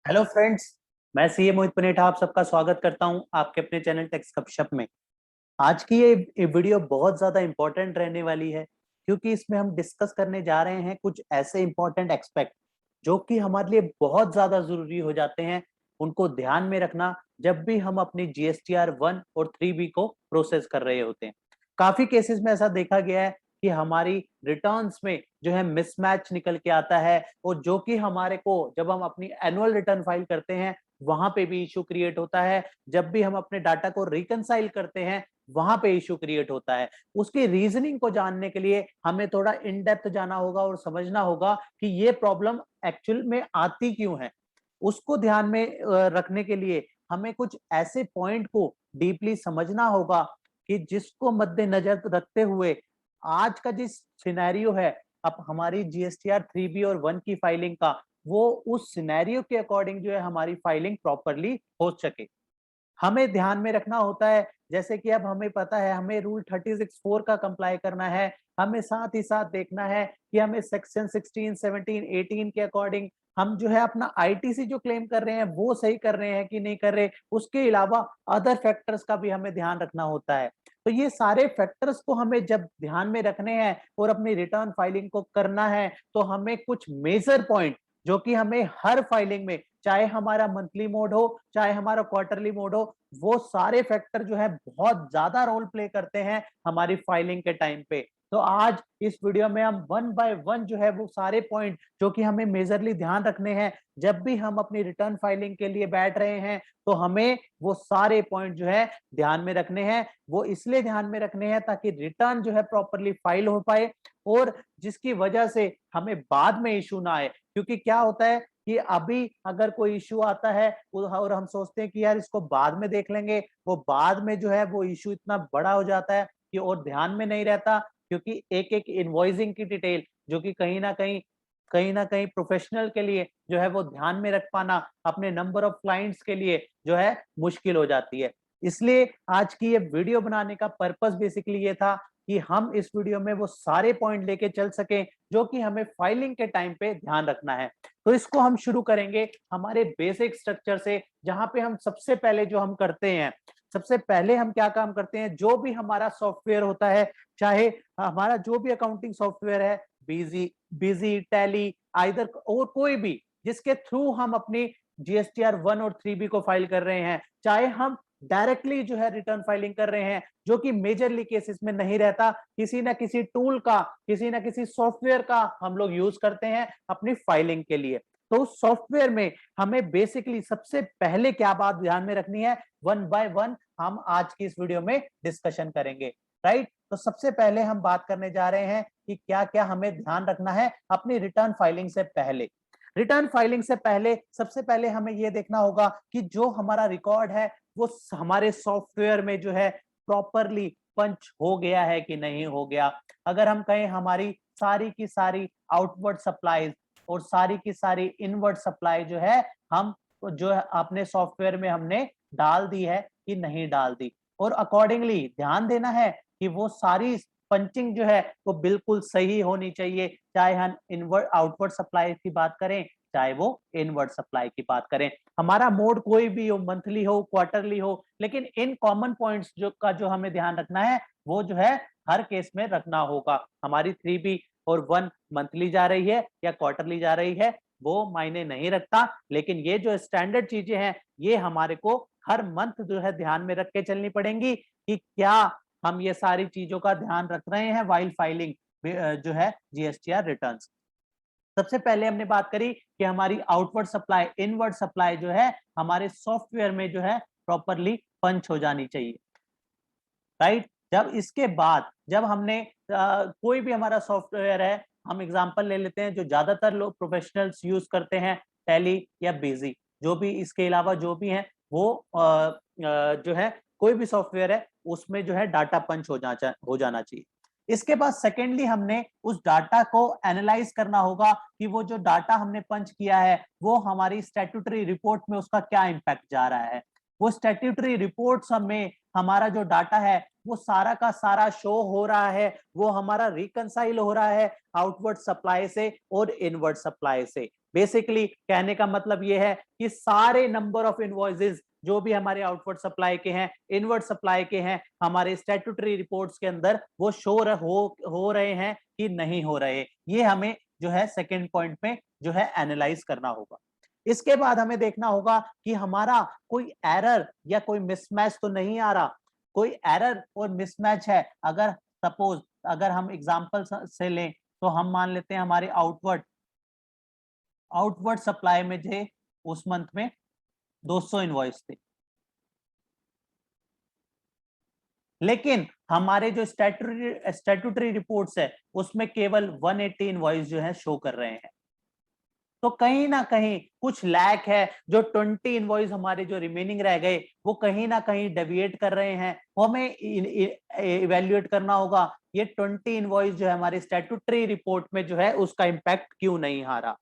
Hello friends. मैं CA मोहित पनेठा आप सबका स्वागत करता हूं आपके अपने चैनल टेक्स गपशप में। आज की ये वीडियो बहुत ज्यादा इंपॉर्टेंट रहने वाली है क्योंकि इसमें हम डिस्कस करने जा रहे हैं कुछ ऐसे इंपॉर्टेंट एक्सपेक्ट जो कि हमारे लिए बहुत ज्यादा जरूरी हो जाते हैं। उनको ध्यान में रखना जब भी हम अपनी जीएसटीआर 1 और 3B को प्रोसेस कर रहे होते हैं। काफी केसेस में ऐसा देखा गया है कि हमारी रिटर्न्स में जो है मिसमैच निकल के आता है और जो कि हमारे को जब हम अपनी एनुअल रिटर्न फाइल करते हैं वहां पे भी इशू क्रिएट होता है। जब भी हम अपने डाटा को रिकंसाइल करते हैं वहां पे इशू क्रिएट होता है। उसकी रीजनिंग को जानने के लिए हमें थोड़ा इन डेप्थ जाना होगा और समझना होगा कि ये प्रॉब्लम एक्चुअल में आती क्यों है। उसको ध्यान में रखने के लिए हमें कुछ ऐसे पॉइंट को डीपली समझना होगा कि जिसको मद्देनजर रखते हुए आज का जिस सिनेरियो है अब हमारी जीएसटीआर 3B और 1 की फाइलिंग का, वो उस सिनेरियो के अकॉर्डिंग जो है हमारी फाइलिंग प्रॉपरली हो सके। हमें ध्यान में रखना होता है जैसे कि अब हमें पता है हमें रूल 36(4) का कंप्लाई करना है। हमें साथ ही साथ देखना है कि हमें सेक्शन 16, 17, 18 के अकॉर्डिंग हम जो है अपना आईटीसी जो क्लेम कर रहे हैं वो सही कर रहे हैं कि नहीं कर रहे। उसके अलावा अदर फैक्टर्स का भी हमें ध्यान रखना होता है। तो ये सारे फैक्टर्स को हमें जब ध्यान में रखने हैं और अपनी रिटर्न फाइलिंग को करना है तो हमें कुछ मेजर पॉइंट जो कि हमें हर फाइलिंग में, चाहे हमारा मंथली मोड हो चाहे हमारा क्वार्टरली मोड हो, वो सारे फैक्टर जो है बहुत ज्यादा रोल प्ले करते हैं हमारी फाइलिंग के टाइम पे। तो आज इस वीडियो में हम वन बाय वन जो है वो सारे पॉइंट जो कि हमें मेजरली ध्यान रखने हैं जब भी हम अपनी रिटर्न फाइलिंग के लिए बैठ रहे हैं, तो हमें वो सारे पॉइंट जो है ध्यान में रखने हैं। वो इसलिए ध्यान में रखने हैं ताकि रिटर्न जो है प्रॉपरली फाइल हो पाए और जिसकी वजह से हमें बाद में इशू ना आए। क्योंकि क्या होता है कि अभी अगर कोई इशू आता है और हम सोचते हैं कि यार इसको बाद में देख लेंगे, वो बाद में जो है वो इशू इतना बड़ा हो जाता है कि और ध्यान में नहीं रहता। क्योंकि एक एक इनवॉइसिंग की डिटेल जो कि कहीं ना कहीं प्रोफेशनल के लिए जो है वो ध्यान में रख पाना अपने नंबर ऑफ क्लाइंट्स के लिए जो है मुश्किल हो जाती है। इसलिए आज की ये वीडियो बनाने का पर्पस बेसिकली ये था कि हम इस वीडियो में वो सारे पॉइंट लेके चल सकें जो कि हमें फाइलिंग के टाइम पे ध्यान रखना है। तो इसको हम शुरू करेंगे हमारे बेसिक स्ट्रक्चर से, जहां पे हम सबसे पहले जो हम करते हैं, सबसे पहले हम क्या काम करते हैं, जो भी हमारा सॉफ्टवेयर होता है, चाहे हमारा जो भी अकाउंटिंग सॉफ्टवेयर है, बिजी टैली आइदर और कोई भी जिसके थ्रू हम अपनी जीएसटीआर 1 और 3B को फाइल कर रहे हैं, चाहे हम डायरेक्टली जो है रिटर्न फाइलिंग कर रहे हैं जो कि मेजरली केसेस में नहीं रहता, किसी ना किसी टूल का, किसी ना किसी सॉफ्टवेयर का हम लोग यूज करते हैं अपनी फाइलिंग के लिए। तो उस सॉफ्टवेयर में हमें बेसिकली सबसे पहले क्या बात ध्यान में रखनी है, वन बाय वन हम आज की इस वीडियो में डिस्कशन करेंगे। राइट, तो सबसे पहले हम बात करने जा रहे हैं कि क्या क्या हमें ध्यान रखना है अपनी रिटर्न फाइलिंग से पहले। रिटर्न फाइलिंग से पहले सबसे पहले हमें यह देखना होगा कि जो हमारा रिकॉर्ड है वो हमारे सॉफ्टवेयर में जो है प्रॉपरली पंच हो गया है कि नहीं हो गया। अगर हम कहें हमारी सारी की सारी आउटवर्ड सप्लाईज और सारी की सारी इनवर्ड सप्लाई जो है हम जो है अपने सॉफ्टवेयर में हमने डाल दी है कि नहीं डाल दी, और अकॉर्डिंगली ध्यान देना है कि वो सारी पंचिंग जो है वो बिल्कुल सही होनी चाहिए। चाहे हम इनवर्ड आउटवर्ड सप्लाई की बात करें चाहे वो इनवर्ड सप्लाई की बात करें, हमारा मोड कोई भी हो, मंथली हो क्वार्टरली हो, लेकिन इन कॉमन पॉइंट्स जो हमें ध्यान रखना है वो जो है हर केस में रखना होगा। हमारी 3B और 1 मंथली जा रही है या क्वार्टरली जा रही है वो मायने नहीं रखता, लेकिन ये जो स्टैंडर्ड चीजें हैं ये हमारे को हर मंथ जो है ध्यान में रख के चलनी पड़ेंगी कि क्या हम ये सारी चीजों का ध्यान रख रहे हैं वाइल फाइलिंग जो है जीएसटीआर रिटर्न्स। सबसे पहले हमने बात करी कि हमारी आउटवर्ड सप्लाई इनवर्ड सप्लाई जो है हमारे सॉफ्टवेयर में जो है प्रॉपरली पंच हो जानी चाहिए। राइट, जब इसके बाद जब हमने कोई भी हमारा सॉफ्टवेयर है, हम एग्जांपल ले लेते हैं जो ज्यादातर लोग प्रोफेशनल्स यूज करते हैं, टैली या बिजी, जो भी इसके अलावा जो भी हैं वो जो है कोई भी सॉफ्टवेयर है उसमें जो है डाटा पंच हो जाना चाहिए। इसके बाद सेकेंडली हमने उस डाटा को एनालाइज करना होगा कि वो जो डाटा हमने पंच किया है वो हमारी स्टैट्यूटरी रिपोर्ट में उसका क्या इम्पैक्ट जा रहा है। वो स्टैट्यूटरी रिपोर्ट्स में हमारा जो डाटा है वो सारा का सारा शो हो रहा है, वो हमारा रिकंसाइल हो रहा है आउटवर्ड सप्लाई से और इनवर्ड सप्लाई से। बेसिकली कहने का मतलब ये है कि सारे नंबर ऑफ इनवॉइसेस जो भी हमारे आउटवर्ड सप्लाई के हैं, इनवर्ड सप्लाई के हैं, हमारे स्टैट्यूटरी रिपोर्ट्स के अंदर वो शो हो रहे हैं कि नहीं हो रहे। ये हमें जो है सेकंड पॉइंट में जो है एनालाइज करना होगा। इसके बाद हमें देखना होगा कि हमारा कोई एरर या कोई मिसमैच तो नहीं आ रहा। कोई एरर और मिसमैच है, अगर सपोज अगर हम एग्जांपल से लें तो हम मान लेते हैं हमारे आउटवर्ड सप्लाई में थे उस मंथ में 200 इनवॉइस थे, लेकिन हमारे जो स्टैट्यूटरी रिपोर्ट्स है उसमें केवल 180 इनवॉइस जो है शो कर रहे हैं। तो कहीं ना कहीं कुछ लैक है, जो 20 इनवॉइस हमारे जो रिमेनिंग रह गए वो कहीं ना कहीं डेविएट कर रहे हैं। वो हमें इवेल्युएट करना होगा ये 20 इनवॉइस जो है हमारे स्टैट्यूटरी रिपोर्ट में जो है उसका इंपैक्ट क्यों नहीं आ रहा।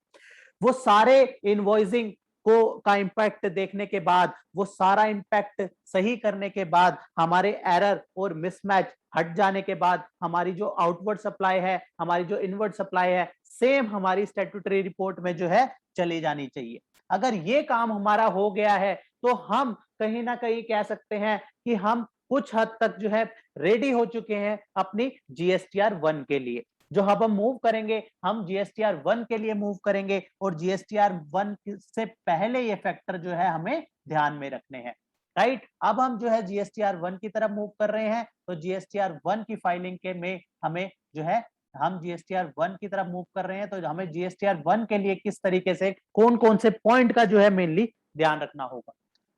वो सारे इनवॉइसिंग को का इंपैक्ट देखने के बाद, वो सारा इंपैक्ट सही करने के बाद, हमारे एरर और मिसमैच हट जाने के बाद हमारी जो आउटवर्ड सप्लाई है, हमारी जो इनवर्ड सप्लाई है, सेम हमारी स्टैट्यूटरी रिपोर्ट में जो है चली जानी चाहिए। अगर ये काम हमारा हो गया है तो हम कहीं ना कहीं कह सकते हैं कि हम कुछ हद तक जो है रेडी हो चुके हैं अपनी GSTR 1 के लिए। जो अब हम मूव करेंगे, हम GSTR 1 के लिए मूव करेंगे और GSTR 1 से पहले ये फैक्टर जो है हमें ध्यान में रखने हैं। राइट, अब हम जो है GSTR 1 की तरफ मूव कर रहे हैं, तो GSTR 1 की फाइलिंग के में हमें जो है हम GSTR 1 की तरफ मूव कर रहे हैं, तो हमें GSTR 1 के लिए किस तरीके से कौन कौन से पॉइंट का जो है मेनली ध्यान रखना होगा।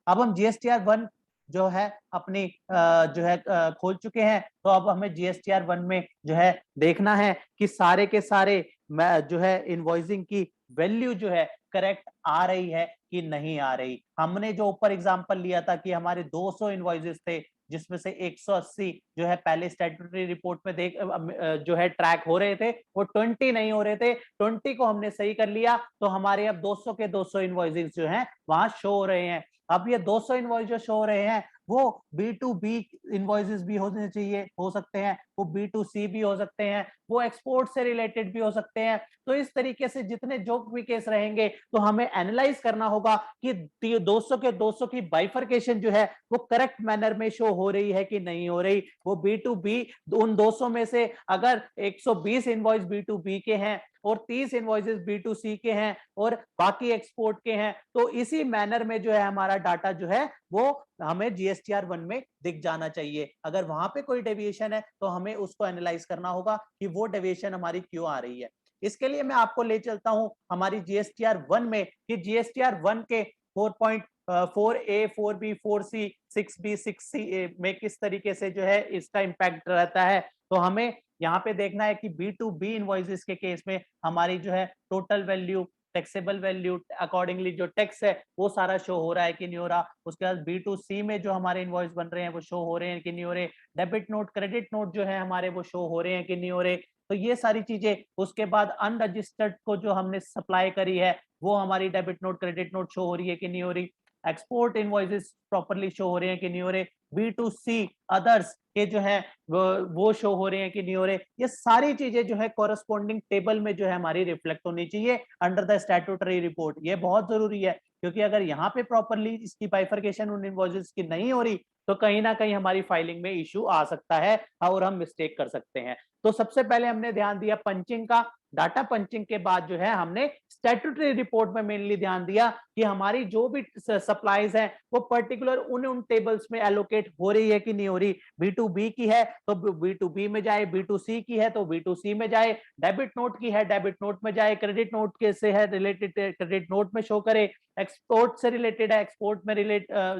अब हम GSTR 1 जो है अपनी जो है खोल चुके हैं, तो अब हमें GSTR 1 में जो है देखना है कि सारे के सारे जो है इनवॉइसिंग की वैल्यू जो है करेक्ट आ रही है कि नहीं आ रही। हमने जो ऊपर एग्जांपल लिया था कि हमारे 200 इनवॉइसेस थे, जिसमें से 180 जो है पहले स्टैट्यूटरी रिपोर्ट में जो है ट्रैक हो रहे थे, वो 20 नहीं हो रहे थे। 20 को हमने सही कर लिया, तो हमारे अब 200 के 200 इनवॉइसेस जो हैं वहां शो हो रहे हैं। अब ये 200 इनवॉइस जो शो हो रहे हैं वो B2B इनवॉइसेस भी होने चाहिए, हो सकते हैं, वो B2C भी हो सकते हैं, वो एक्सपोर्ट से रिलेटेड भी हो सकते हैं। तो इस तरीके से जितने जो भी केस रहेंगे तो हमें एनालाइज करना होगा कि 200 के 200 की बाइफरकेशन जो है वो करेक्ट मैनर में शो हो रही है कि नहीं हो रही। वो B2B उन 200 में से अगर 120 इनवॉइस B2B के हैं और 30 इनवॉइसेस B2C के हैं और बाकी एक्सपोर्ट के हैं, तो इसी मैनर में जो है हमारा डाटा जो है वो हमें GSTR 1 में दिख जाना चाहिए। अगर वहां पे कोई डेविएशन है तो हमें उसको एनालाइज करना होगा कि वो डेविएशन हमारी क्यों आ रही है। इसके लिए मैं आपको ले चलता हूं हमारी GSTR 1 में कि GSTR 1 के 4.4A 4B 4C 6B 6C में किस तरीके से जो है इसका इंपैक्ट रहता है। तो हमें यहाँ पे देखना है कि B2B इनवॉइसेस के केस में हमारी जो है total value, taxable value, accordingly जो टैक्स है वो सारा शो हो रहा है कि नहीं हो रहा। उसके बाद B2C में जो हमारे इनवॉइस बन रहे हैं वो शो हो रहे हैं कि नहीं हो रहे। डेबिट नोट, क्रेडिट नोट जो है हमारे वो शो हो रहे हैं कि नहीं हो रहे। तो ये सारी चीजें, उसके बाद अनरजिस्टर्ड को जो हमने सप्लाई करी है वो हमारी debit note, credit note show हो रही है कि नहीं हो रही। एक्सपोर्ट इनवॉइसेस प्रॉपर्ली शो हो रहे हैं कि नहीं हो रहे। B2C अदर्स के जो है वो शो हो रहे हैं कि नहीं हो रहे। ये सारी चीजें जो है कोरस्पॉन्डिंग टेबल में जो है हमारी रिफ्लेक्ट होनी चाहिए अंडर द स्टैट्यूटरी रिपोर्ट। ये बहुत जरूरी है, क्योंकि अगर यहाँ पे प्रॉपर्ली इसकी बाइफरकेशन उन इनवॉइसेस की नहीं हो रही तो कहीं ना कहीं हमारी फाइलिंग में इश्यू आ सकता है और हम मिस्टेक कर सकते हैं। तो सबसे पहले हमने ध्यान दिया पंचिंग का। डाटा पंचिंग के बाद जो है हमने स्टैट्यूटरी रिपोर्ट में मेनली ध्यान दिया कि हमारी जो भी सप्लाईज हैं वो पर्टिकुलर उन टेबल्स में एलोकेट हो रही है कि नहीं हो रही। B2B की है तो B2B में जाए, B2C की है तो B2C में जाए, डेबिट नोट की है डेबिट नोट में जाए, क्रेडिट नोट के से है रिलेटेड क्रेडिट नोट में शो करे, एक्सपोर्ट से रिलेटेड है एक्सपोर्ट में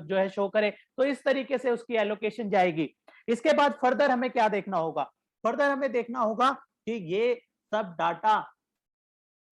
जो है शो करे। तो इस तरीके से उसकी एलोकेशन जाएगी। इसके बाद फर्दर हमें क्या देखना होगा? फर्दर हमें देखना होगा कि ये सब डाटा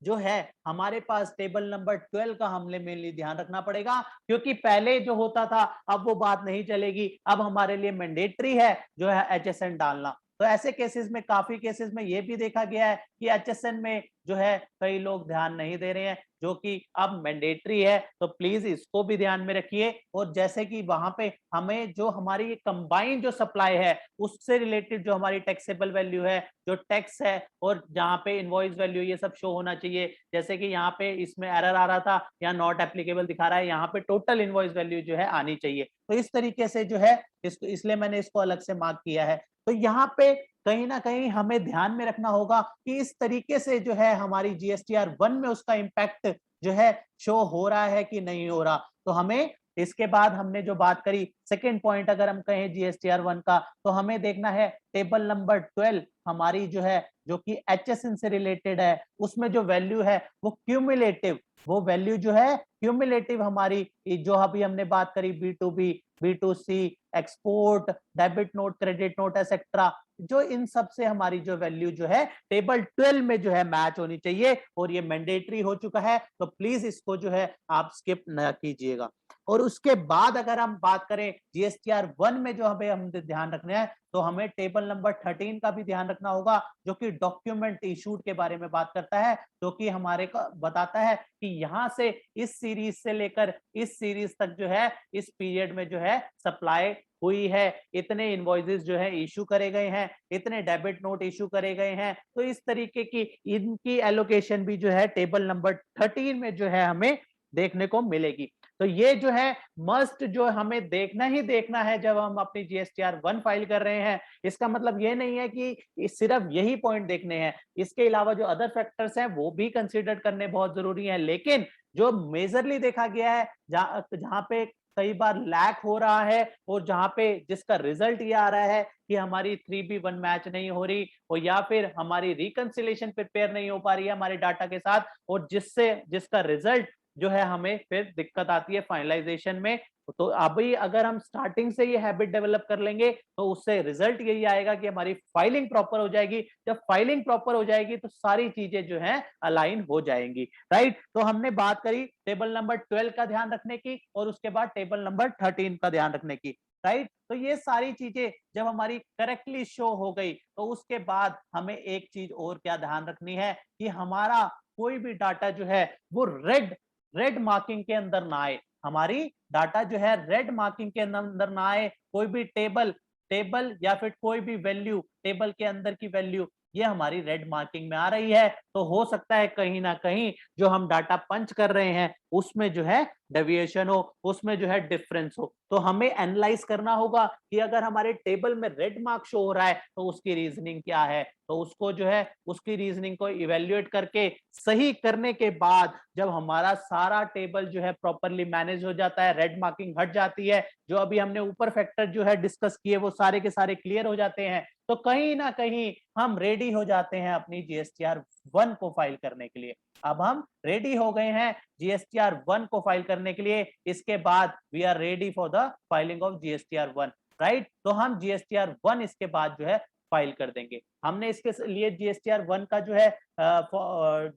जो है हमारे पास टेबल नंबर 12 का हमने मेनली ध्यान रखना पड़ेगा, क्योंकि पहले जो होता था अब वो बात नहीं चलेगी। अब हमारे लिए मैंडेटरी है जो है HSN डालना। तो ऐसे केसेस में, काफी केसेस में ये भी देखा गया है कि HSN में जो है कई लोग ध्यान नहीं दे रहे हैं, जो कि अब मैंडेटरी है, तो प्लीज इसको भी ध्यान में रखिए। और जैसे कि वहां पे हमें जो हमारी कंबाइंड जो सप्लाई है उससे रिलेटेड जो हमारी टैक्सेबल वैल्यू है, जो टैक्स है, और जहाँ पे इनवॉइस वैल्यू, ये सब शो होना चाहिए। जैसे कि यहाँ पे इसमें एरर आ रहा था, यहाँ नॉट एप्लीकेबल दिखा रहा है, यहाँ पे टोटल इनवॉइस वैल्यू जो है आनी चाहिए। तो इस तरीके से जो है इसको, इसलिए मैंने इसको अलग से मार्क किया है। तो यहाँ पे कहीं ना कहीं हमें ध्यान में रखना होगा कि इस तरीके से जो है हमारी जीएसटीआर 1 में उसका इम्पैक्ट जो है शो हो रहा है कि नहीं हो रहा। तो हमें इसके बाद हमने जो बात करी, सेकेंड पॉइंट अगर हम कहें जीएसटीआर 1 का, तो हमें देखना है टेबल नंबर 12 हमारी जो है, जो कि एचएसएन से रिलेटेड है, उसमें जो वैल्यू है वो क्यूमुलेटिव, वो वैल्यू जो है क्यूमुलेटिव हमारी, जो अभी हमने बात करी B2B, B2C, export, debit note, credit note etcetera, जो इन सब से हमारी जो वैल्यू जो है टेबल 12 में जो है मैच होनी चाहिए। और ये मैंडेटरी हो चुका है, तो प्लीज इसको जो है आप स्किप न कीजिएगा। और उसके बाद अगर हम बात करें जीएसटीआर 1 में जो हमें ध्यान रखना है, तो हमें टेबल नंबर 13 का भी ध्यान रखना होगा, जो कि डॉक्यूमेंट इशूड के बारे में बात करता है, जो कि हमारे को बताता है कि यहाँ से इस सीरीज से लेकर इस सीरीज तक जो है इस पीरियड में जो है सप्लाई हुई है, इतने इनवॉइसेस जो है इशू करे गए हैं, इतने डेबिट नोट इशू करे गए हैं। तो इस तरीके की इनकी एलोकेशन भी जो है टेबल नंबर 13 में जो है हमें देखने को मिलेगी। तो ये जो है मस्ट जो हमें देखना ही देखना है जब हम अपनी जीएसटीआर 1 फाइल कर रहे हैं। इसका मतलब ये नहीं है कि सिर्फ यही पॉइंट देखने हैं, इसके अलावा जो अदर फैक्टर्स हैं वो भी कंसीडर करने बहुत जरूरी है। लेकिन जो मेजरली देखा गया है, जहां पे कई बार लैक हो रहा है, और जहां पे जिसका रिजल्ट ये आ रहा है कि हमारी 3B1 मैच नहीं हो रही, और या फिर हमारी रिकंसिलेशन प्रिपेयर नहीं हो पा रही है हमारे डाटा के साथ, और जिसका रिजल्ट जो है हमें फिर दिक्कत आती है फाइनलाइजेशन में। तो अभी अगर हम स्टार्टिंग से ये हैबिट डेवलप कर लेंगे, तो उससे रिजल्ट यही आएगा कि हमारी फाइलिंग प्रॉपर हो जाएगी। जब फाइलिंग प्रॉपर हो जाएगी तो सारी चीजें जो है अलाइन हो जाएंगी, राइट। तो हमने बात करी टेबल नंबर 12 का ध्यान रखने की, और उसके बाद टेबल नंबर 13 का ध्यान रखने की, राइट। तो ये सारी चीजें जब हमारी करेक्टली शो हो गई, तो उसके बाद हमें एक चीज और क्या ध्यान रखनी है कि हमारा कोई भी डाटा जो है वो रेड रेड मार्किंग के अंदर ना आए, हमारी डाटा जो है रेड मार्किंग के अंदर ना आए। कोई भी टेबल टेबल या फिर कोई भी वैल्यू, टेबल के अंदर की वैल्यू ये हमारी रेड मार्किंग में आ रही है, तो हो सकता है कहीं ना कहीं जो हम डाटा पंच कर रहे हैं उसमें जो है डेविएशन हो, उसमें जो है डिफरेंस हो। तो हमें एनालाइज करना होगा कि अगर हमारे टेबल में रेड मार्क शो हो रहा है तो उसकी रीजनिंग क्या है। तो उसको जो है उसकी रीजनिंग को इवेल्युएट करके सही करने के बाद जब हमारा सारा टेबल जो है प्रॉपरली मैनेज हो जाता है, रेड मार्किंग हट जाती है, जो अभी हमने ऊपर फैक्टर जो है डिस्कस किए वो सारे के सारे क्लियर हो जाते हैं, तो कहीं ना कहीं हम रेडी हो जाते हैं अपनी जीएसटीआर 1 को फाइल करने के लिए। अब हम रेडी हो गए हैं जीएसटीआर 1 को फाइल करने के लिए, इसके बाद we are ready for the filing of GSTR 1, right. तो हम जीएसटीआर 1 इसके बाद जो है फाइल कर देंगे। हमने इसके लिए जीएसटीआर 1 का जो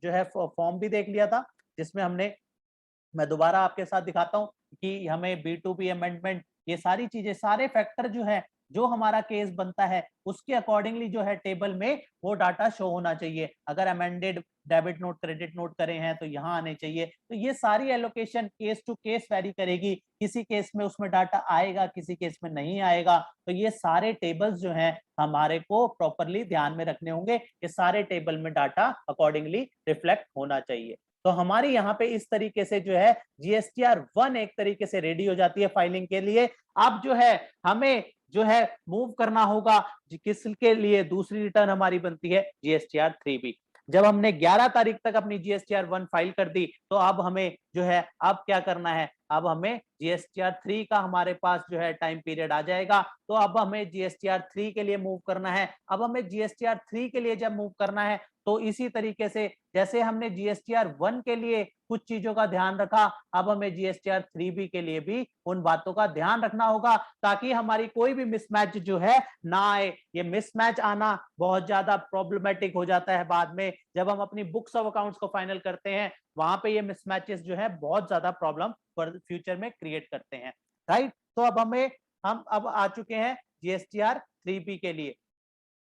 है फॉर्म भी देख लिया था, जिसमें हमने, मैं दोबारा आपके साथ दिखाता हूं कि हमें B2B अमेंडमेंट, ये सारी चीजें, सारे फैक्टर जो है, जो हमारा केस बनता है उसके अकॉर्डिंगली जो है टेबल में वो डाटा शो होना चाहिए। अगर amended debit note, credit note करे हैं तो यहाँ आने चाहिए। तो ये सारी allocation case to case vary करेगी, किसी केस में उसमें डाटा आएगा, किसी केस में नहीं आएगा। तो ये सारे टेबल्स जो हैं हमारे को प्रॉपरली ध्यान में रखने होंगे, ये सारे टेबल में डाटा अकॉर्डिंगली रिफ्लेक्ट होना चाहिए। तो हमारी यहाँ पे इस तरीके से जो है जीएसटीआर 1 एक तरीके से रेडी हो जाती है फाइलिंग के लिए। अब जो है हमें जो है मूव करना होगा किसके लिए, दूसरी रिटर्न हमारी बनती है जीएसटीआर 3B। जब हमने 11 तारीख तक अपनी जीएसटीआर 1 फाइल कर दी, तो अब हमें जो है अब क्या करना है, अब हमें जीएसटीआर 3 का हमारे पास जो है टाइम पीरियड आ जाएगा। तो अब हमें जीएसटीआर 3 के लिए मूव करना है। अब हमें जीएसटीआर 3 के लिए जब मूव करना है, तो इसी तरीके से जैसे हमने जीएसटीआर 1 के लिए कुछ चीजों का ध्यान रखा, अब हमें जीएसटीआर 3B के लिए भी उन बातों का ध्यान रखना होगा, ताकि हमारी कोई भी मिसमैच जो है ना आए। ये मिसमैच आना बहुत ज्यादा प्रॉब्लमेटिक हो जाता है बाद में, जब हम अपनी बुक्स ऑफ अकाउंट्स को फाइनल करते हैं, वहां पे ये मिसमैचेस जो है बहुत ज्यादा प्रॉब्लम फॉर फ्यूचर में क्रिएट करते हैं, राइट। तो अब हम अब आ चुके हैं जीएसटीआर 3B के लिए।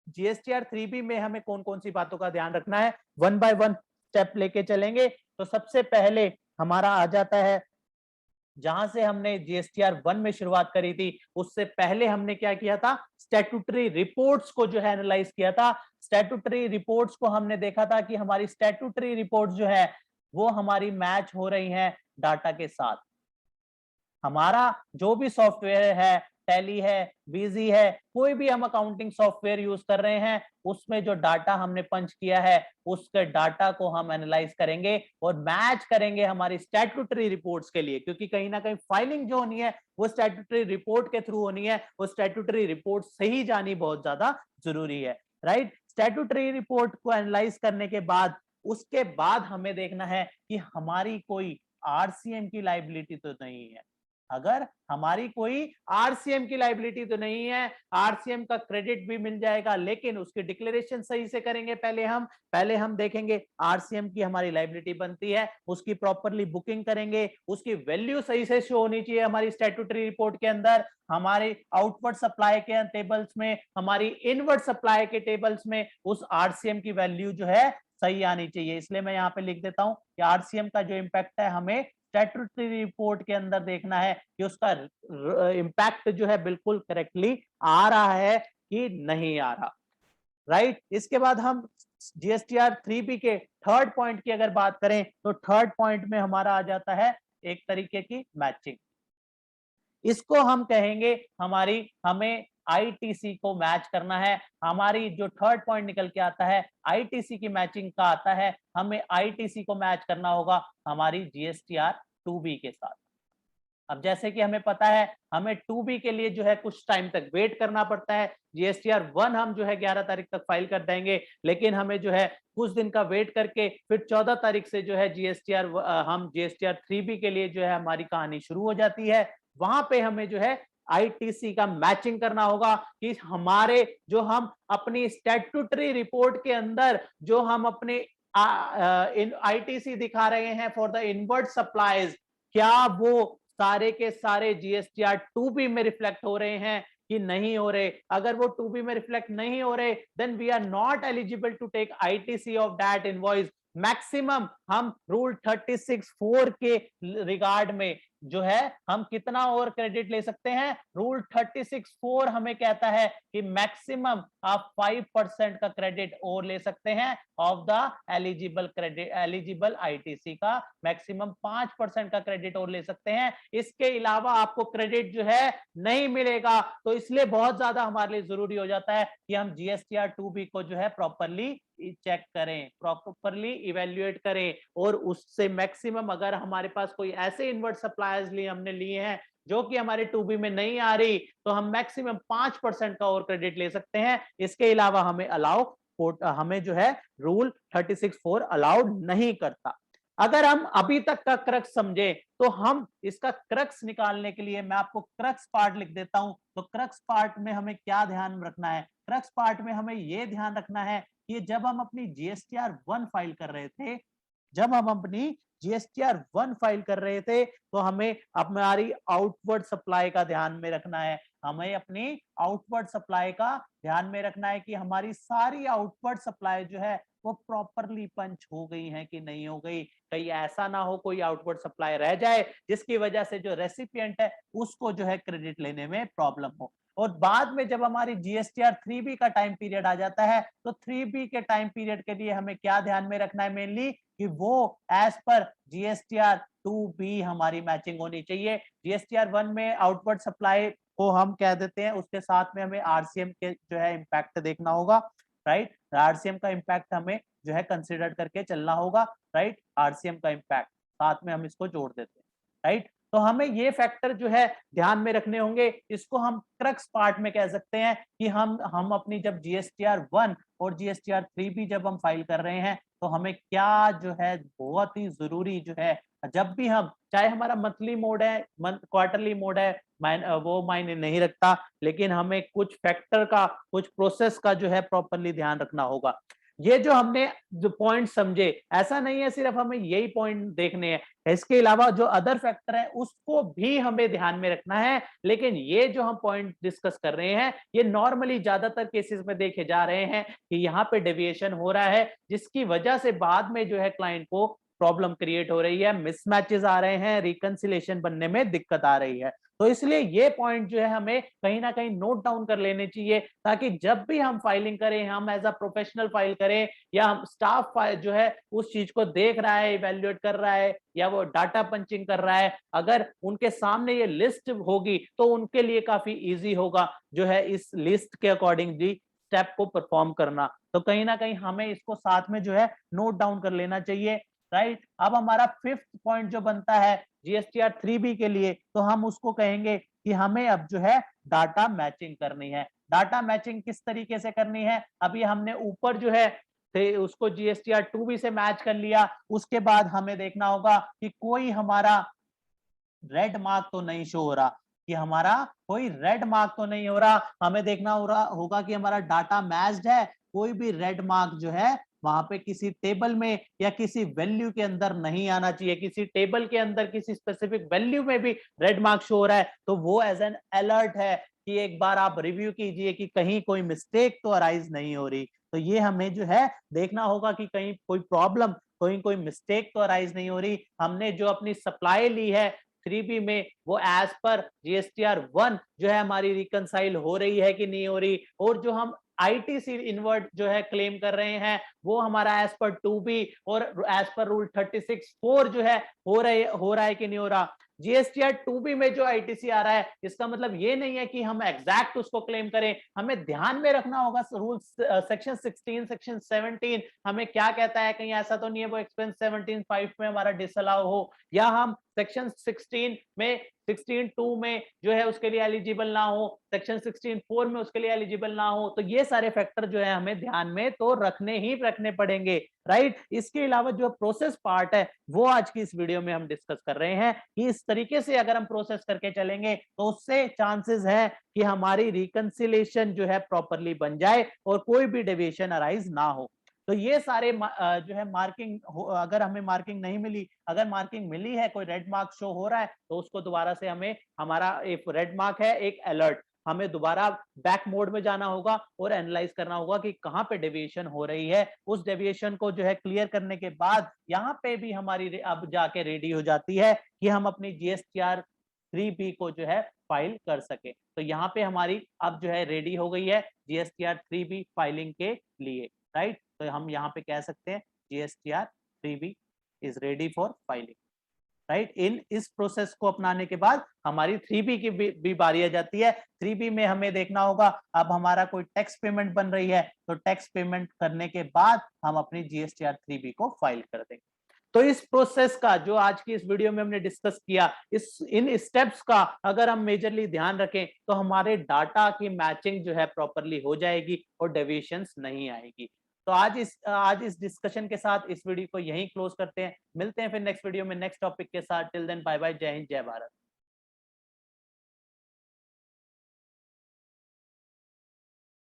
GSTR 3B में हमें कौन कौन सी बातों का ध्यान रखना है, वन बाय वन स्टेप लेके चलेंगे। तो सबसे पहले हमारा आ जाता है, जहां से हमने GSTR 1 में शुरुआत करी थी, उससे पहले हमने क्या किया था, स्टैट्यूटरी रिपोर्ट्स को जो है एनालाइज किया था। स्टैट्यूटरी रिपोर्ट्स को हमने देखा था कि हमारी स्टैट्यूटरी रिपोर्ट्स जो है वो हमारी मैच हो रही हैं डाटा के साथ। हमारा जो भी सॉफ्टवेयर है, टैली है, बीजी है, कोई भी हम अकाउंटिंग सॉफ्टवेयर यूज कर रहे हैं, उसमें जो डाटा हमने पंच किया है उसके डाटा को हम एनालाइज करेंगे और मैच करेंगे हमारी स्टैट्यूटरी रिपोर्ट्स के लिए, क्योंकि कहीं ना कहीं फाइलिंग जो होनी है वो स्टैट्यूटरी रिपोर्ट के थ्रू होनी है। वो स्टैट्यूटरी रिपोर्ट सही जानी बहुत ज्यादा जरूरी है, राइट। स्टैट्यूटरी रिपोर्ट को एनालाइज करने के बाद उसके बाद हमें देखना है कि हमारी कोई आरसीएम की लाइबिलिटी तो नहीं है। अगर हमारी कोई आरसीएम की लाइबिलिटी तो नहीं है, आरसीएम का क्रेडिट भी मिल जाएगा, लेकिन उसकी डिक्लेरेशन सही से करेंगे। पहले हम देखेंगे आरसीएम की हमारी लाइबिलिटी बनती है, उसकी प्रॉपरली बुकिंग करेंगे, उसकी वैल्यू सही से शो होनी चाहिए हमारी स्टैट्यूटरी रिपोर्ट के अंदर, हमारे आउटवर्ड सप्लाई के टेबल्स में, हमारी इनवर्ड सप्लाई के टेबल्स में उस आरसीएम की वैल्यू जो है सही आनी चाहिए। इसलिए मैं यहाँ पे लिख देता हूं कि आरसीएम का जो इंपैक्ट है हमें स्टैट्यूटरी रिपोर्ट के अंदर देखना है कि उसका इंपैक्ट जो है बिल्कुल करेक्टली आ रहा है कि नहीं आ रहा, राइट। इसके बाद हम GSTR 3B के थर्ड पॉइंट की अगर बात करें तो थर्ड पॉइंट में हमारा आ जाता है एक तरीके की मैचिंग। इसको हम कहेंगे हमें आईटीसी को मैच करना है। हमारी जो थर्ड पॉइंट निकल के आता है आईटीसी की मैचिंग का आता है, हमें आईटीसी को मैच करना होगा हमारी GSTR 2B के साथ। अब जैसे कि हमें पता है हमें 2B के लिए जो है कुछ टाइम तक वेट करना पड़ता है। GSTR 1 हम जो है 11 तारीख तक फाइल कर देंगे, लेकिन हमें जो है कुछ दिन का वेट करके फिर 14 तारीख से जो है हम GSTR 3B के लिए जो है हमारी कहानी शुरू हो जाती है। वहां पे हमें जो है आईटीसी का मैचिंग करना होगा कि हमारे जो हम अपनी स्टैट्यूटरी रिपोर्ट के अंदर जो हम अपने आईटीसी दिखा रहे हैं फॉर द इनवर्ड सप्लाईज, क्या वो सारे के सारे GSTR 2B में रिफ्लेक्ट हो रहे हैं कि नहीं हो रहे। अगर वो 2B में रिफ्लेक्ट नहीं हो रहे, then we are not eligible to take ITC of that invoice. Maximum हम रूल 36(4) के रिगार्ड में जो है हम कितना और क्रेडिट ले सकते हैं। रूल 36(4) हमें कहता है कि मैक्सिमम आप 5% का क्रेडिट और ले सकते हैं ऑफ द एलिजिबल आईटीसी का मैक्सिमम 5% का क्रेडिट और ले सकते हैं। इसके अलावा आपको क्रेडिट जो है नहीं मिलेगा। तो इसलिए बहुत ज्यादा हमारे लिए जरूरी हो जाता है कि हम GSTR 2B को जो है प्रॉपरली चेक करें, प्रॉपरली इवेल्युएट करें, और उससे मैक्सिमम अगर हमारे पास कोई ऐसे इनवर्ट सप्लायर्स हमने लिए हैं जो कि हमारे 2B में नहीं आ रही, तो हम मैक्सिमम 5% का और क्रेडिट ले सकते हैं। इसके अलावा हमें जो है रूल 36(4) अलाउड नहीं करता। अगर हम अभी तक का क्रक्स समझे तो हम इसका क्रक्स निकालने के लिए मैं आपको क्रक्स पार्ट लिख देता हूं। तो क्रक्स पार्ट में हमें क्या ध्यान रखना है, क्रक्स पार्ट में हमें यह ध्यान रखना है कि जब हम अपनी GSTR 1 फाइल कर रहे थे, जब हम अपनी GSTR 1 फाइल कर रहे थे, तो हमें हमारी आउटवर्ड सप्लाई का ध्यान में रखना है। हमें अपनी आउटवर्ड सप्लाई का ध्यान में रखना है कि हमारी सारी आउटवर्ड सप्लाई जो है वो प्रॉपरली पंच हो गई है कि नहीं हो गई। कहीं ऐसा ना हो कोई आउटवर्ड सप्लाई रह जाए जिसकी वजह से जो रेसिपिएंट है उसको जो है क्रेडिट लेने में प्रॉब्लम हो। और बाद में जब हमारी GSTR 3B का टाइम पीरियड आ जाता है, तो 3B के टाइम पीरियड के लिए हमें क्या ध्यान में रखना है मेनली, कि वो एज पर GSTR 2B हमारी मैचिंग होनी चाहिए। GSTR 1 में आउटवर्ड सप्लाई को हम कह देते हैं, उसके साथ में हमें आरसीएम के जो है इम्पैक्ट देखना होगा, राइट। आरसीएम का इम्पैक्ट हमें जो है कंसिडर करके चलना होगा, राइट। आरसीएम का इम्पैक्ट साथ में हम इसको जोड़ देते हैं, राइट। तो हमें ये फैक्टर जो है ध्यान में रखने होंगे। इसको हम क्रक्स पार्ट में कह सकते हैं कि हम अपनी जब GSTR 1 और GSTR 3B जब हम फाइल कर रहे हैं, तो हमें क्या जो है बहुत ही जरूरी जो है, जब भी हम, चाहे हमारा मंथली मोड है, क्वार्टरली मोड है, वो मायने नहीं रखता, लेकिन हमें कुछ फैक्टर का, कुछ प्रोसेस का जो है प्रॉपरली ध्यान रखना होगा। ये जो हमने जो पॉइंट समझे, ऐसा नहीं है सिर्फ हमें यही पॉइंट देखने हैं, इसके अलावा जो अदर फैक्टर है उसको भी हमें ध्यान में रखना है। लेकिन ये जो हम पॉइंट डिस्कस कर रहे हैं, ये नॉर्मली ज्यादातर केसेस में देखे जा रहे हैं कि यहाँ पे डेविएशन हो रहा है, जिसकी वजह से बाद में जो है क्लाइंट को प्रॉब्लम क्रिएट हो रही है, मिसमैचेस आ रहे हैं, रिकंसिलेशन बनने में दिक्कत आ रही है। तो इसलिए ये पॉइंट जो है हमें कहीं ना कहीं नोट डाउन कर लेने चाहिए, ताकि जब भी हम फाइलिंग करें, हम एज अ प्रोफेशनल फाइल करें, या हम स्टाफ जो है उस चीज को देख रहा है, इवेल्युएट कर रहा है, या वो डाटा पंचिंग कर रहा है, अगर उनके सामने ये लिस्ट होगी तो उनके लिए काफी इजी होगा जो है इस लिस्ट के अकॉर्डिंग भी स्टेप को परफॉर्म करना। तो कहीं ना कहीं हमें इसको साथ में जो है नोट डाउन कर लेना चाहिए, राइट। अब हमारा फिफ्थ पॉइंट जो बनता है जीएसटीआर 3B के लिए, तो हम उसको कहेंगे कि हमें अब जो है डाटा मैचिंग करनी है। डाटा मैचिंग किस तरीके से करनी है, अभी हमने ऊपर जो है उसको जीएसटीआर 2B से मैच कर लिया, उसके बाद हमें देखना होगा कि कोई हमारा रेड मार्क तो नहीं शो हो रहा, कि हमारा कोई रेड मार्क तो नहीं हो रहा। हमें देखना हो रहा होगा कि हमारा डाटा मैच्ड है, कोई भी रेड मार्क जो है वहां पे किसी टेबल में या किसी वैल्यू के अंदर नहीं आना चाहिए। किसी टेबल के अंदर किसी स्पेसिफिक वैल्यू में भी रेड मार्क शो हो रहा है तो वो एज एन अलर्ट है कि एक बार आप रिव्यू कीजिए कि कहीं कोई मिस्टेक तो अराइज नहीं हो रही। तो ये हमें जो है देखना होगा कि कहीं कोई प्रॉब्लम, कोई मिस्टेक तो अराइज नहीं हो रही। हमने जो अपनी सप्लाई ली है 3B में, वो एज पर जीएसटीआर 1 जो है हमारी रिकंसाइल हो रही है कि नहीं हो रही, और जो हम आईटीसी इन्वर्ट जो है क्लेम कर रहे हैं वो हमारा एज पर 2B और एज पर रूल 36(4) जो है हो रहा है कि नहीं हो रहा। जीएसटीआर 2B में जो आईटीसी आ रहा है, इसका मतलब ये नहीं है कि हम एग्जैक्ट उसको क्लेम करें, हमें ध्यान में रखना होगा रूल सेक्शन 16, सेक्शन 17 हमें क्या कहता है। कहीं ऐसा तो नहीं है वो एक्सपेंस 17(5) में हमारा डिसअलाउ हो, या हम सेक्शन 16 में 16(2) में जो है उसके लिए एलिजिबल ना हो, सेक्शन 16(4) में उसके लिए एलिजिबल ना हो। तो ये सारे फैक्टर जो है हमें ध्यान में तो रखने पड़ेंगे, राइट। इसके अलावा जो प्रोसेस पार्ट है वो आज की इस वीडियो में हम डिस्कस कर रहे हैं कि इस तरीके से अगर हम प्रोसेस करके चलेंगे तो उससे चांसेस है कि हमारी रिकंसिलेशन जो है प्रॉपरली बन जाए और कोई भी डेविएशन अराइज ना हो। तो ये सारे जो है मार्किंग, अगर हमें मार्किंग नहीं मिली, अगर मार्किंग मिली है, कोई रेड मार्क शो हो रहा है, तो उसको दोबारा से हमें, हमारा एक रेड मार्क है एक अलर्ट, हमें दोबारा बैक मोड में जाना होगा और एनालाइज करना होगा कि कहाँ पे डेविएशन हो रही है। उस डेविएशन को जो है क्लियर करने के बाद यहाँ पे भी हमारी अब जाके रेडी हो जाती है कि हम अपनी जीएसटीआर 3B को जो है फाइल कर सके। तो यहाँ पे हमारी अब जो है रेडी हो गई है जीएसटीआर 3B फाइलिंग के लिए, राइट। तो हम यहाँ पे कह सकते हैं GSTR 3B is ready for filing, right. In इस प्रोसेस को अपनाने के बाद हमारी 3B की भी बारी आ जाती है। 3B में हमें देखना होगा अब हमारा कोई टैक्स पेमेंट बन रही है, तो टैक्स पेमेंट करने के बाद हम अपनी जीएसटीआर 3B को फाइल कर देंगे। तो इस प्रोसेस का जो आज की इस वीडियो में हमने डिस्कस किया, इस इन स्टेप्स का अगर हम मेजरली ध्यान रखें तो हमारे डाटा की मैचिंग जो है प्रॉपरली हो जाएगी और डेविएशंस नहीं आएगी। तो आज इस डिस्कशन के साथ इस वीडियो को यहीं क्लोज करते हैं। मिलते हैं फिर नेक्स्ट वीडियो में नेक्स्ट टॉपिक के साथ। टिल देन बाय बाय, जय हिंद, जय भारत।